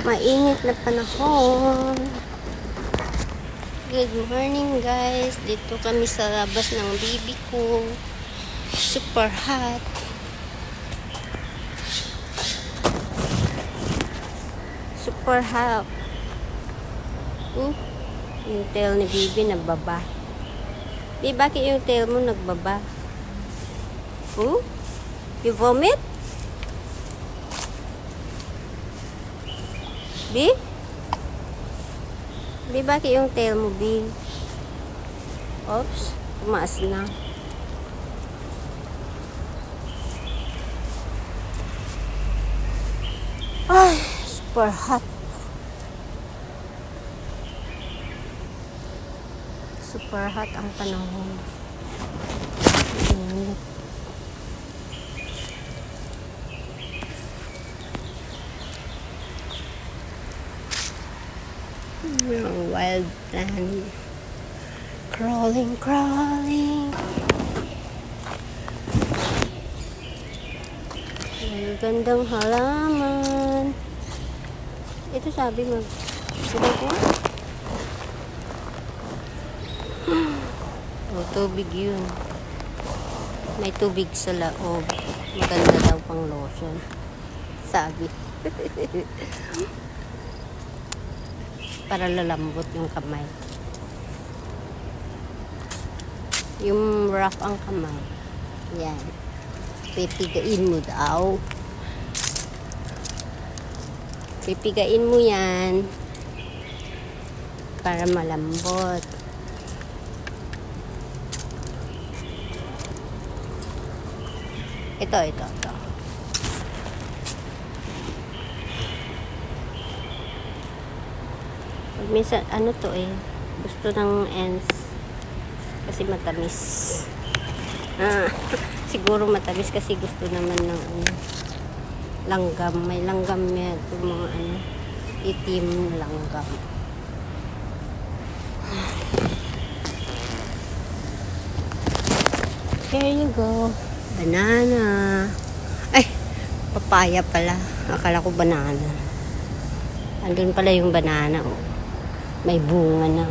Mainit na panahon. Good morning guys. Dito kami sa labas ng bibi ko. Super hot. Super hot. Yung tail ni bibi nagbaba. Bibi, bakit yung tail mo nagbaba? You vomit? Bi? Bi, bakit yung tail mo, Bi? Oops, tumaas na. Ay, super hot. Super hot ang panahon. Wild plant crawling gandang halaman. Ito sabi mo sila ko tubig yun, may tubig sa loob, maganda daw pang lotion sabi. Para lalambot yung kamay. Yung rough ang kamay. Yan. Pipigain mo daw. Pipigain mo yan. Para malambot. Ito. Minsan, ano to gusto ng ends kasi matamis. Siguro matamis kasi gusto naman ng langgam. May langgam yan. Itong mga itim na langgam. Here you go. Banana. Ay, papaya pala. Akala ko banana. Andun pala yung banana. May bunga na.